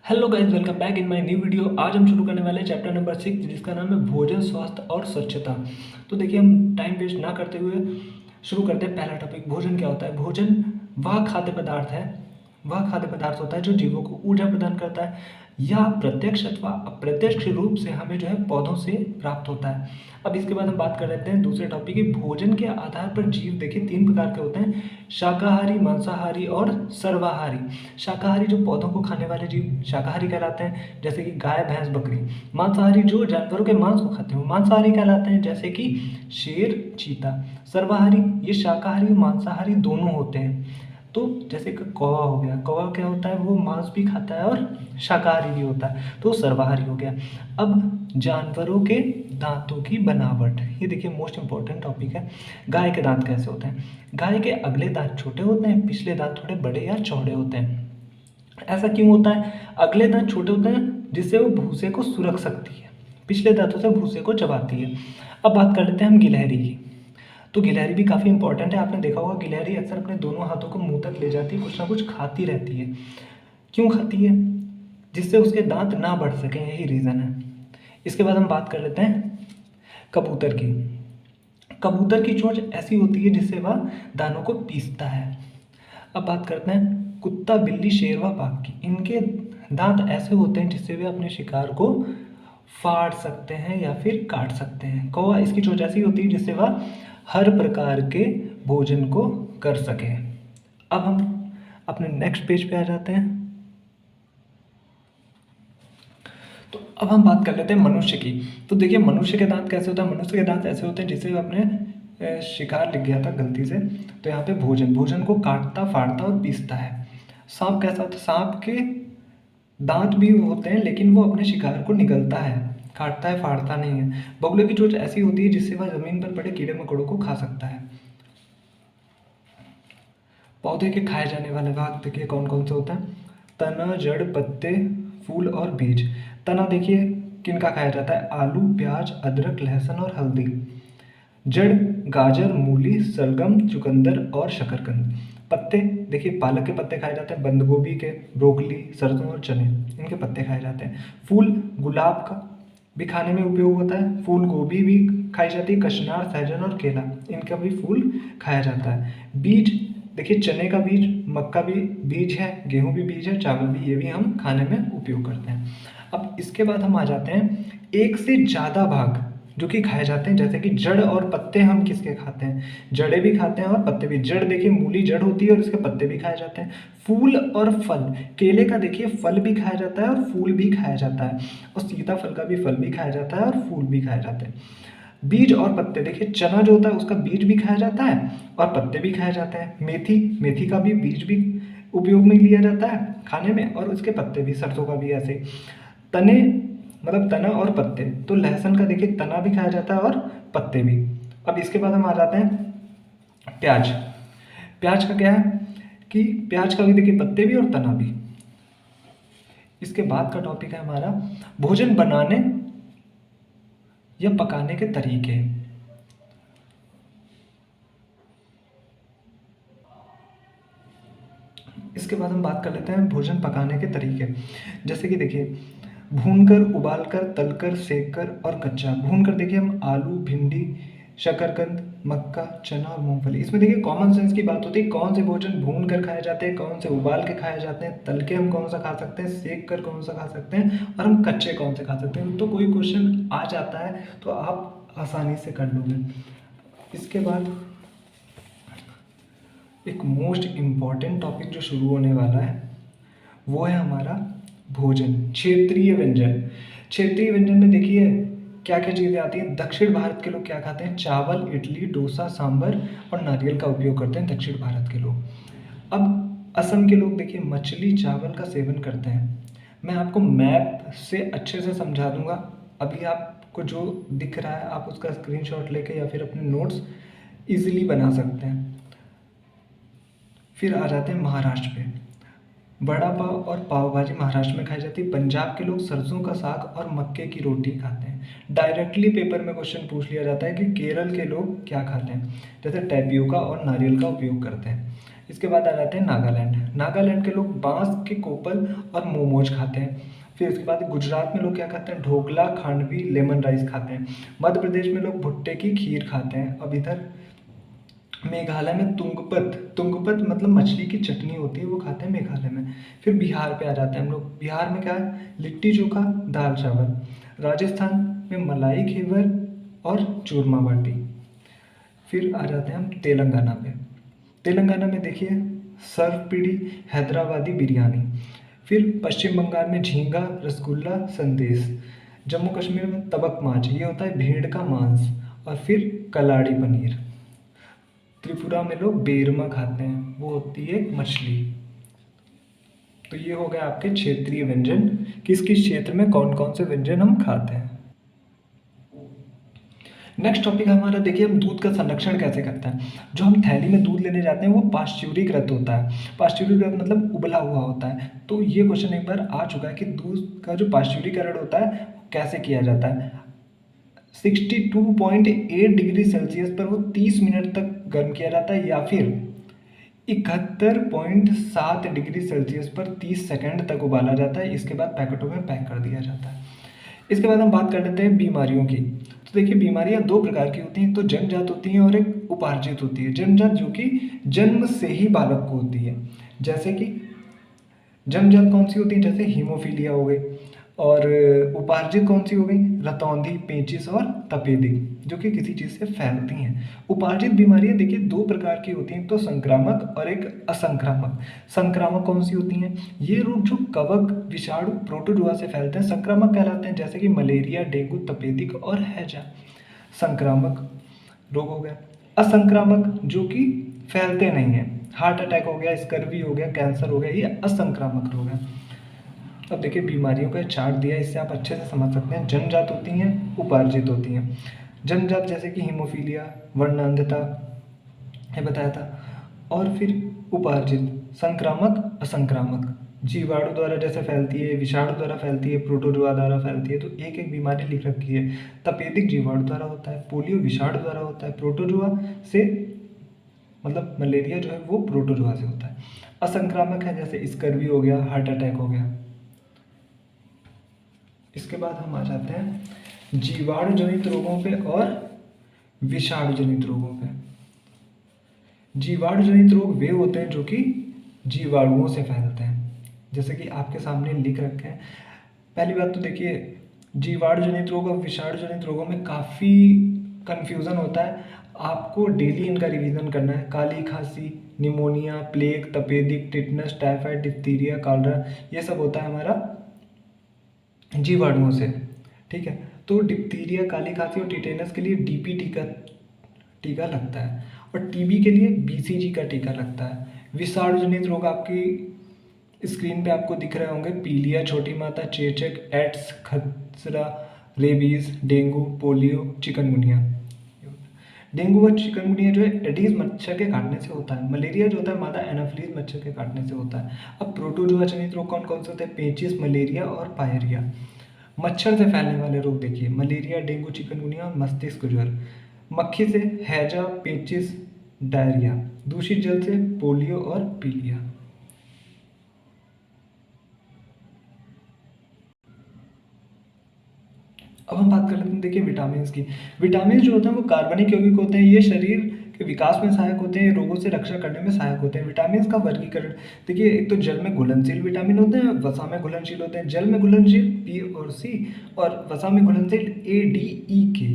Hello guys, welcome back in my new video. आज हम शुरू करने वाले हैं चैप्टर नंबर 6 जिसका नाम है भोजन, स्वास्थ्य और स्वच्छता। तो देखिए, हम टाइम वेस्ट ना करते हुए शुरू करते हैं। पहला टॉपिक, भोजन क्या होता है। भोजन वह खाद्य पदार्थ है, वह खाद्य पदार्थ होता है जो जीवों को ऊर्जा प्रदान करता है या प्रत्यक्ष अथवा अप्रत्यक्ष रूप से हमें जो है पौधों से प्राप्त होता है। अब इसके बाद हम बात कर लेते हैं दूसरे टॉपिक की। भोजन के आधार पर जीव देखिए 3 प्रकार के होते हैं, शाकाहारी, मांसाहारी और सर्वाहारी। शाकाहारी जो पौधों को खाने वाले जीव शाकाहारी कहलाते हैं, जैसे कि गाय, भैंस, बकरी। मांसाहारी जो जानवरों के मांस को खाते हैं वो मांसाहारी कहलाते हैं, जैसे कि शेर, चीता। सर्वाहारी ये शाकाहारी और मांसाहारी दोनों होते हैं। तो जैसे कि कौवा हो गया, कौवा क्या होता है, वो मांस भी खाता है और शाकाहारी भी होता है, तो सर्वाहारी हो गया। अब जानवरों के दांतों की बनावट, ये देखिए मोस्ट इंपॉर्टेंट टॉपिक है। गाय के दांत कैसे होते हैं। गाय के अगले दांत छोटे होते हैं, पिछले दांत थोड़े बड़े या चौड़े होते हैं। ऐसा क्यों होता है। अगले दांत छोटे होते हैं जिससे वो भूसे को सुरख सकती है, पिछले दांतों से भूसे को चबाती है। अब बात कर लेते हैं हम गिलहरी की। तो गिलहरी भी काफ़ी इंपॉर्टेंट है। आपने देखा होगा गिलहरी अक्सर अपने दोनों हाथों को मुंह तक ले जाती है, कुछ ना कुछ खाती रहती है। क्यों खाती है। जिससे उसके दांत ना बढ़ सकें, यही रीज़न है। इसके बाद हम बात कर लेते हैं कबूतर की। कबूतर की चोंच ऐसी होती है जिससे वह दानों को पीसता है। अब बात करते हैं कुत्ता, बिल्ली, शेर व बाघ की। इनके दांत ऐसे होते हैं जिससे वे अपने शिकार को फाड़ सकते हैं या फिर काट सकते हैं। कौवा, इसकी चोंच ऐसी होती है जिससे वह हर प्रकार के भोजन को कर सके। अब हम अपने नेक्स्ट पेज पे आ जाते हैं। तो अब हम बात कर लेते हैं मनुष्य की। तो देखिए मनुष्य के दांत कैसे होते हैं। मनुष्य के दांत ऐसे होते हैं जिससे वह अपने शिकार लिख गया था गलती से, तो यहाँ पे भोजन को काटता, फाड़ता और पीसता है। सांप कैसा होता है। सांप के दांत भी होते हैं लेकिन वो अपने शिकार को निगलता है, काटता है, फाड़ता नहीं है। बगुले की चोंच ऐसी होती है जिससे वह जमीन पर पड़े कीड़े मकोड़ों को खा सकता है। पौधे के खाए जाने वाले भाग देखिए कौन कौन से होते हैं। तना, जड़, पत्ते, फूल और बीज। तना देखिए किनका खाया जाता है। आलू, प्याज, अदरक, लहसुन और हल्दी। जड़ गाजर, मूली, सलगम, चुकंदर और शकरकंद। पत्ते देखिए पालक के पत्ते खाए जाते हैं, बंद गोभी के, ब्रोकली, सरसों और चने, इनके पत्ते खाए जाते हैं। फूल गुलाब का भी खाने में उपयोग होता है। फूल गोभी भी खाई जाती है, कचनार, सहजन और केला, इनका भी फूल खाया जाता है। बीज देखिए चने का बीज, मक्का भी बीज है, गेहूं भी बीज है, चावल भी, ये भी हम खाने में उपयोग करते हैं। अब इसके बाद हम आ जाते हैं एक से ज़्यादा भाग जो कि खाए जाते हैं, जैसे कि जड़ और पत्ते हम किसके खाते हैं। जड़े भी खाते हैं और पत्ते भी। जड़ देखिए मूली जड़ होती है और उसके पत्ते भी खाए जाते हैं। फूल और फल, केले का देखिए फल भी खाया जाता है और फूल भी खाया जाता है, और सीताफल का भी फल भी खाया जाता है और फूल भी खाए जाते हैं। बीज और पत्ते देखिए चना जो होता है उसका बीज भी खाया जाता है और पत्ते भी खाए जाते हैं। मेथी, मेथी का भी बीज भी उपयोग में लिया जाता है खाने में, और उसके पत्ते भी, सरसों का भी ऐसे ही। तने मतलब तना और पत्ते, तो लहसुन का देखिए तना भी खाया जाता है और पत्ते भी। अब इसके बाद हम आ जाते हैं प्याज। प्याज का क्या है कि प्याज का भी देखिए पत्ते भी और तना भी। इसके बाद का टॉपिक है हमारा भोजन बनाने या पकाने के तरीके। इसके बाद हम बात कर लेते हैं भोजन पकाने के तरीके। जैसे कि देखिए भूनकर, उबालकर, तलकर, सेककर और कच्चा। भूनकर देखिए हम आलू, भिंडी, शकरकंद, मक्का, चना और मूंगफली। इसमें देखिए कॉमन सेंस की बात होती है, कौन से भोजन भून कर खाए जाते हैं, कौन से उबाल के खाए जाते हैं, तल के हम कौन सा खा सकते हैं, सेक कर कौन सा खा सकते हैं, और हम कच्चे कौन से खा सकते हैं। तो कोई क्वेश्चन आ जाता है तो आप आसानी से कर लोगे। इसके बाद एक मोस्ट इम्पॉर्टेंट टॉपिक जो शुरू होने वाला है वो है हमारा भोजन, क्षेत्रीय व्यंजन। क्षेत्रीय व्यंजन में देखिए क्या क्या चीज़ें आती हैं। दक्षिण भारत के लोग क्या खाते हैं, चावल, इडली, डोसा, सांभर और नारियल का उपयोग करते हैं दक्षिण भारत के लोग। अब असम के लोग देखिए मछली, चावल का सेवन करते हैं। मैं आपको मैप से अच्छे से समझा दूंगा, अभी आपको जो दिख रहा है आप उसका स्क्रीनशॉट लेके या फिर अपने नोट्स इजीली बना सकते हैं। फिर आ जाते हैं महाराष्ट्र पे। बड़ा पाव और पाव भाजी महाराष्ट्र में खाई जाती है। पंजाब के लोग सरसों का साग और मक्के की रोटी खाते हैं। डायरेक्टली पेपर में क्वेश्चन पूछ लिया जाता है कि केरल के लोग क्या खाते हैं, जैसे टैपियोका और नारियल का उपयोग करते हैं। इसके बाद आ जाते हैं नागालैंड। नागालैंड के लोग बांस के कोपल और मोमोज खाते हैं। फिर इसके बाद गुजरात में लोग क्या खाते हैं, ढोकला, खांडवी, लेमन राइस खाते हैं। मध्य प्रदेश में लोग भुट्टे की खीर खाते हैं। अब इधर मेघालय में तुंगपत, तुंगपत मतलब मछली की चटनी होती है, वो खाते हैं मेघालय में। फिर बिहार पे आ जाते हैं हम लोग। बिहार में क्या है, लिट्टी चोखा, दाल चावल। राजस्थान में मलाई घेवर और चूरमा बाटी। फिर आ जाते हैं हम तेलंगाना पे। तेलंगाना में देखिए सर्व पीढ़ी, हैदराबादी बिरयानी। फिर पश्चिम बंगाल में झींगा, रसगुल्ला, संदेश। जम्मू कश्मीर में तबक माछ, ये होता है भेड़ का मांस। और फिर कलाड़ी पनीर। त्रिपुरा में लोग बेरमा खाते हैं, वो होती है मछली। तो ये हो गए आपके क्षेत्रीय व्यंजन, किस किस क्षेत्र में कौन कौन से व्यंजन हम खाते हैं। नेक्स्ट टॉपिक हमारा देखिए, हम दूध का संरक्षण कैसे करते हैं। जो हम थैली में दूध लेने जाते हैं वो पाश्चुरीकृत होता है। पाश्चुरीकृत मतलब उबला हुआ होता है। तो ये क्वेश्चन एक बार आ चुका है कि दूध का जो पाश्चुरीकरण होता है कैसे किया जाता है। 62.8 डिग्री सेल्सियस पर वो 30 मिनट तक गर्म किया जाता है, या फिर 71.7 डिग्री सेल्सियस पर 30 सेकंड तक उबाला जाता है। इसके बाद पैकेटों में पैक कर दिया जाता है। इसके बाद हम बात कर लेते हैं बीमारियों की। तो देखिए बीमारियां दो प्रकार की होती हैं, तो जन्मजात होती हैं और एक उपार्जित होती है। जन्मजात जो कि जन्म से ही बालक को होती है, जैसे कि जन्मजात कौन सी होती है, जैसे हीमोफीलिया हो गई। और उपार्जित कौन सी हो गई, रतौंधी, पेचिस और तपेदिक, जो कि किसी चीज़ से फैलती हैं। उपार्जित बीमारियां देखिए दो प्रकार की होती हैं, तो संक्रामक और एक असंक्रामक। संक्रामक कौन सी होती हैं, ये रोग जो कवक, विषाणु, प्रोटोजोआ से फैलते हैं, संक्रामक कहलाते हैं, जैसे कि मलेरिया, डेंगू, तपेदिक और हैजा। संक्रामक रोग हो गया। असंक्रामक जो कि फैलते नहीं हैं, हार्ट अटैक हो गया, स्कर्वी हो गया, कैंसर हो गया, ये असंक्रामक रोग है। अब देखिए बीमारियों का चार्ट दिया है, इससे आप अच्छे से समझ सकते हैं। जन्मजात होती हैं, उपार्जित होती हैं। जन्मजात जैसे कि हीमोफीलिया, वर्णांधता, ये बताया था। और फिर उपार्जित, संक्रामक, असंक्रामक, जीवाणु द्वारा जैसे फैलती है, विषाणु द्वारा फैलती है, प्रोटोजोआ द्वारा फैलती है। तो एक एक बीमारी लिख रखी है। तपेदिक जीवाणु द्वारा होता है, पोलियो विषाणु द्वारा होता है, प्रोटोजोआ से मतलब मलेरिया जो है वो प्रोटोजोआ से होता है। असंक्रामक है, जैसे स्कर्वी हो गया, हार्ट अटैक हो गया। इसके बाद हम आ जाते हैं जीवाणु जनित रोगों पे और विषाणु जनित रोगों पे। जीवाणु जनित रोग वे होते हैं जो कि जीवाणुओं से फैलते हैं, जैसे कि आपके सामने लिख रखे हैं। पहली बात तो देखिए जीवाणु जनित रोग और विषाणु जनित रोगों में काफ़ी कन्फ्यूज़न होता है, आपको डेली इनका रिवीजन करना है। काली खांसी, निमोनिया, प्लेग, तपेदिक, टिटनस, टाइफाइड, डिप्थीरिया, कॉलरा, ये सब होता है हमारा जीवाणुओं से। ठीक है, तो डिप्थीरिया, काली खांसी और टिटेनस के लिए डीपीटी का टीका लगता है, और टीबी के लिए बीसीजी का टीका लगता है। विषाणु जनित रोग आपकी स्क्रीन पे आपको दिख रहे होंगे, पीलिया, छोटी माता, चेचक, एड्स, खसरा, rabies, dengue, polio, chikungunya. Dengue व चिकनगुनिया जो है एडीज मच्छर के काटने से होता है। मलेरिया जो होता है मादा एनाफिलीज मच्छर के काटने से होता है। अब प्रोटोजोआ जनित रोग कौन कौन से होते हैं, पेचिस, मलेरिया और पायरिया। मच्छर से फैलने वाले रोग देखिए, मलेरिया, डेंगू, चिकनगुनिया और मस्तिष्क ज्वर। मक्खी से हैजा, पेचिस, डायरिया। दूषित जल से पोलियो और पीलिया। अब हम बात कर लेते हैं देखिए विटामिन की। विटामिन जो होते हैं वो कार्बनिक यौगिक होते हैं, ये शरीर के विकास में सहायक होते हैं, रोगों से रक्षा करने में सहायक होते हैं। विटामिन का वर्गीकरण देखिए, एक तो जल में घुलनशील विटामिन होते हैं, वसा में घुलनशील होते हैं। जल में घुलनशील पी और सी, और वसा में घुलनशील ए, डी, ई, के।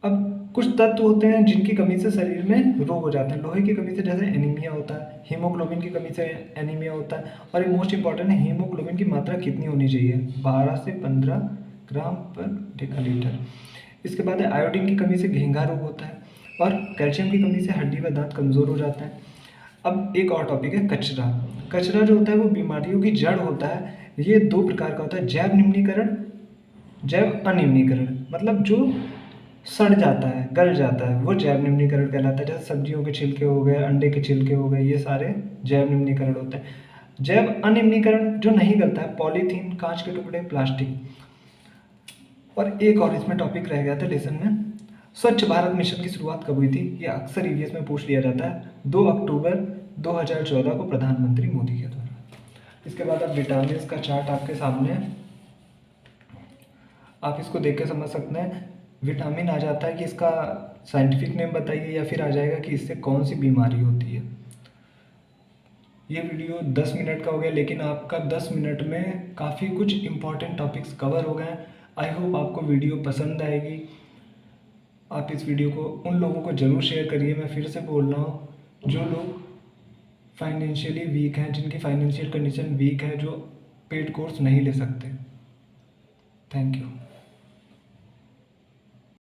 अब कुछ तत्व होते हैं जिनकी कमी से शरीर में रोग हो जाते हैं। लोहे की कमी से जैसे एनीमिया होता है, हीमोग्लोबिन की कमी से एनीमिया होता है, और ये मोस्ट इंपॉर्टेंट है, हीमोग्लोबिन की मात्रा कितनी होनी चाहिए, 12 से 15 ग्राम पर डेकालीटर। इसके बाद है आयोडीन की कमी से घेंघा रोग होता है, और कैल्शियम की कमी से हड्डी व दांत कमज़ोर हो जाते हैं। अब एक और टॉपिक है कचरा। कचरा जो होता है वो बीमारियों की जड़ होता है। ये दो प्रकार का होता है, जैव निम्नीकरण, जैव अनिम्नीकरण। मतलब जो सड़ जाता है, गल जाता है, वो जैव निम्नीकरण कहलाता है। जैसे सब्जियों के छिलके हो गए, अंडे के छिलके हो गए, ये सारे जैव निम्नीकरण होते हैं। जैव अनिम्नीकरण जो नहीं गलता है, पॉलीथीन, कांच के टुकड़े, प्लास्टिक। और एक और इसमें टॉपिक रह गया था लेसन में, स्वच्छ भारत मिशन की शुरुआत कब हुई थी? ये अक्सर ईवीएस में पूछ लिया जाता है। 2 अक्टूबर 2014 को प्रधानमंत्री मोदी के द्वारा। इसके बाद अब विटामिन्स का चार्ट आपके सामने है, आप इसको देख के समझ सकते हैं। विटामिन आ जाता है कि इसका साइंटिफिक नेम बताइए, या फिर आ जाएगा कि इससे कौन सी बीमारी होती है। ये वीडियो 10 मिनट का हो गया, लेकिन आपका 10 मिनट में काफ़ी कुछ इंपॉर्टेंट टॉपिक्स कवर हो गए। आई होप आपको वीडियो पसंद आएगी। आप इस वीडियो को उन लोगों को ज़रूर शेयर करिए। मैं फिर से बोल रहा हूँ, जो लोग फाइनेंशियली वीक हैं, जिनकी फाइनेंशियल कंडीशन वीक है, जो पेड कोर्स नहीं ले सकते। Thank you.